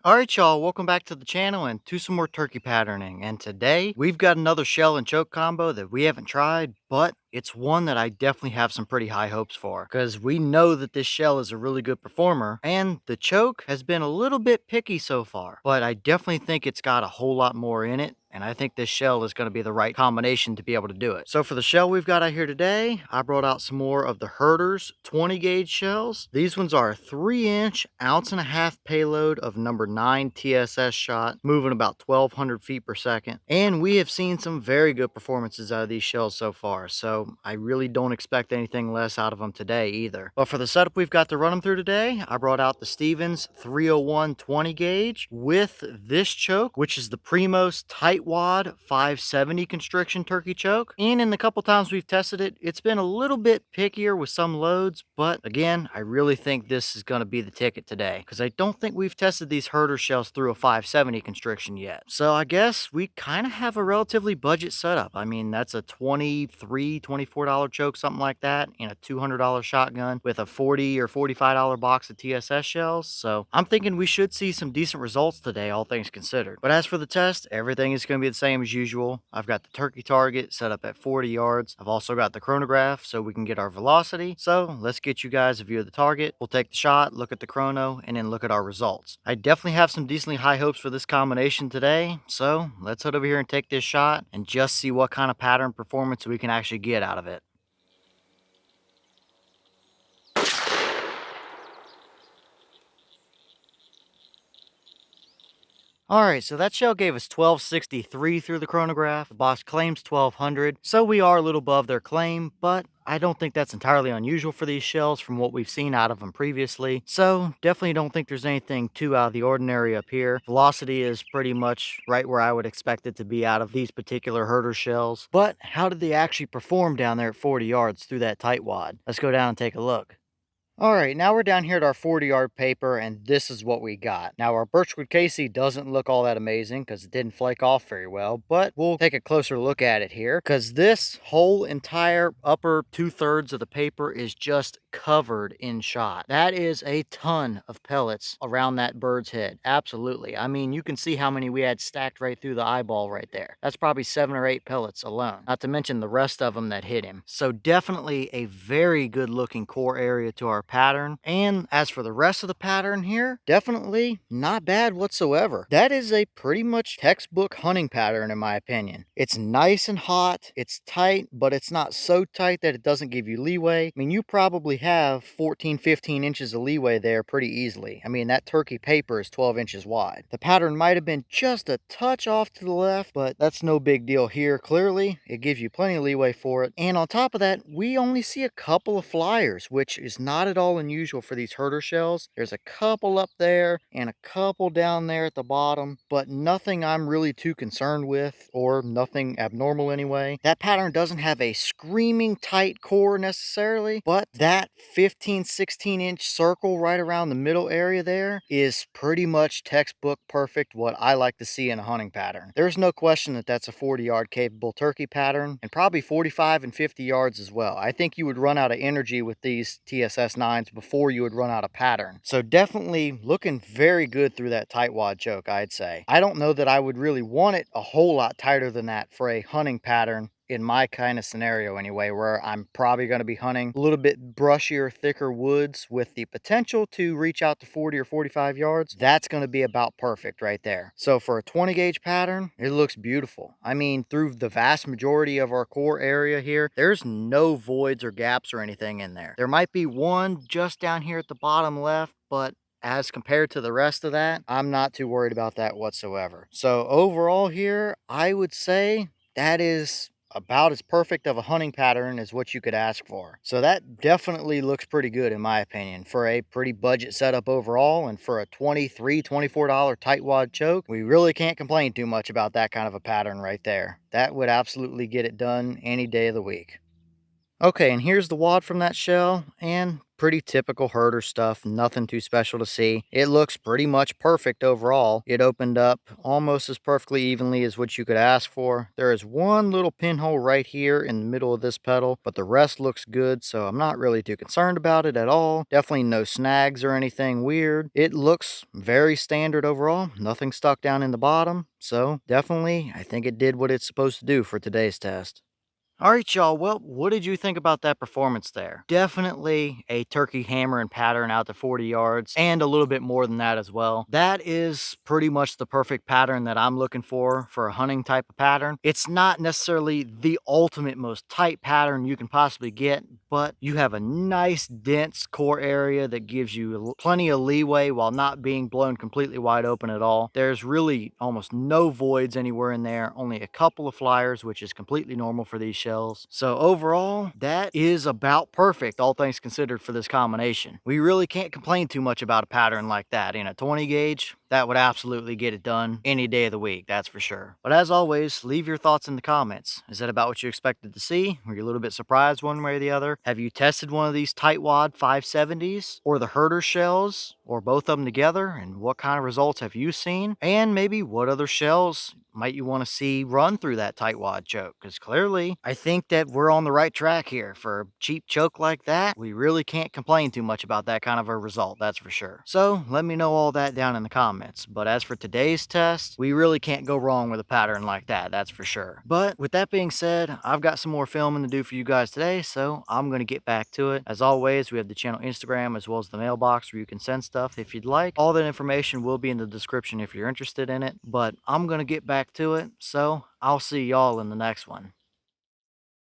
Alright y'all, welcome back to the channel and to some more turkey patterning. And today, we've got another shell and choke combo that we haven't tried, but it's one that I definitely have some pretty high hopes for. Because we know that this shell is a really good performer, and the choke has been a little bit picky so far. But I definitely think it's got a whole lot more in it, and I think this shell is going to be the right combination to be able to do it. So for the shell we've got out here today, I brought out some more of the Herter's 20 gauge shells. These ones are a 3-inch, ounce-and-a-half payload of number 9 TSS shot, moving about 1,200 feet per second. And we have seen some very good performances out of these shells so far, so I really don't expect anything less out of them today either. But for the setup we've got to run them through today, I brought out the Stevens 301 20 gauge with this choke, which is the Primos Tight Wad 570 constriction turkey choke. And in the couple times we've tested it, it's been a little bit pickier with some loads, but again, I really think this is going to be the ticket today because I don't think we've tested these Herter shells through a 570 constriction yet. So I guess we kind of have a relatively budget setup. I mean, that's a $24 choke, something like that, and a $200 shotgun with a $40 or $45 box of TSS shells. So I'm thinking we should see some decent results today, all things considered. But as for the test, everything is going to be the same as usual. I've got the turkey target set up at 40 yards. I've also got the chronograph so we can get our velocity. So let's get you guys a view of the target. We'll take the shot, look at the chrono, and then look at our results. I definitely have some decently high hopes for this combination today. So let's head over here and take this shot and just see what kind of pattern performance we can actually get out of it. Alright, so that shell gave us 1263 through the chronograph. The box claims 1200, so we are a little above their claim, but I don't think that's entirely unusual for these shells from what we've seen out of them previously. So definitely don't think there's anything too out of the ordinary up here. Velocity is pretty much right where I would expect it to be out of these particular Herter shells. But how did they actually perform down there at 40 yards through that tight wad? Let's go down and take a look. All right, now we're down here at our 40-yard paper, and this is what we got. Now, our birchwood casey doesn't look all that amazing because it didn't flake off very well, but we'll take a closer look at it here because this whole entire upper 2/3 of the paper is just covered in shot. That is a ton of pellets around that bird's head. Absolutely. I mean, you can see how many we had stacked right through the eyeball right there. That's probably 7 or 8 pellets alone, not to mention the rest of them that hit him. So definitely a very good looking core area to our pattern. And as for the rest of the pattern here, definitely not bad whatsoever. That is a pretty much textbook hunting pattern in my opinion. It's nice and hot, it's tight, but it's not so tight that it doesn't give you leeway. I mean, you probably have 14, 15 inches of leeway there pretty easily. I mean, that turkey paper is 12 inches wide. The pattern might have been just a touch off to the left, but that's no big deal here. Clearly, it gives you plenty of leeway for it. And on top of that, we only see a couple of flyers, which is not at all unusual for these Herter shells. There's a couple up there and a couple down there at the bottom, but nothing I'm really too concerned with, or nothing abnormal anyway. That pattern doesn't have a screaming tight core necessarily, but that 15, 16 inch circle right around the middle area there is pretty much textbook perfect what I like to see in a hunting pattern. There's no question that that's a 40-yard capable turkey pattern, and probably 45 and 50 yards as well. I think you would run out of energy with these TSS 9s before you would run out of pattern. So definitely looking very good through that tight wad choke, I'd say. I don't know that I would really want it a whole lot tighter than that for a hunting pattern in my kind of scenario anyway, where I'm probably going to be hunting a little bit brushier, thicker woods with the potential to reach out to 40 or 45 yards. That's going to be about perfect right there. So for a 20 gauge pattern, it looks beautiful. I mean, through the vast majority of our core area here, there's no voids or gaps or anything in there. There might be one just down here at the bottom left, but as compared to the rest of that, I'm not too worried about that whatsoever. So overall here, I would say that is about as perfect of a hunting pattern as what you could ask for. So that definitely looks pretty good in my opinion for a pretty budget setup overall, and for a $24 tightwad choke, we really can't complain too much about that kind of a pattern right there. That would absolutely get it done any day of the week. Okay, and here's the wad from that shell, and pretty typical herder stuff, nothing too special to see. It looks pretty much perfect overall. It opened up almost as perfectly evenly as what you could ask for. There is one little pinhole right here in the middle of this pedal, but the rest looks good, so I'm not really too concerned about it at all. Definitely no snags or anything weird. It looks very standard overall, nothing stuck down in the bottom, so definitely I think it did what it's supposed to do for today's test. All right, y'all. Well, what did you think about that performance there? Definitely a turkey hammer and pattern out to 40 yards and a little bit more than that as well. That is pretty much the perfect pattern that I'm looking for a hunting type of pattern. It's not necessarily the ultimate most tight pattern you can possibly get, but you have a nice dense core area that gives you plenty of leeway while not being blown completely wide open at all. There's really almost no voids anywhere in there, only a couple of flyers, which is completely normal for these shells. So overall, that is about perfect, all things considered, for this combination. We really can't complain too much about a pattern like that. In a 20 gauge, that would absolutely get it done any day of the week, that's for sure. But as always, leave your thoughts in the comments. Is that about what you expected to see? Were you a little bit surprised one way or the other? Have you tested one of these Tight Wad 570s or the Herter shells or both of them together? And what kind of results have you seen? And maybe what other shells might you want to see run through that tight wad choke? Because clearly, I think that we're on the right track here. For a cheap choke like that, we really can't complain too much about that kind of a result, that's for sure. So let me know all that down in the comments. But as for today's test, we really can't go wrong with a pattern like that, that's for sure. But with that being said, I've got some more filming to do for you guys today, so I'm going to get back to it. As always, we have the channel Instagram as well as the mailbox where you can send stuff if you'd like. All that information will be in the description if you're interested in it, but I'm going to get back to it, so I'll see y'all in the next one.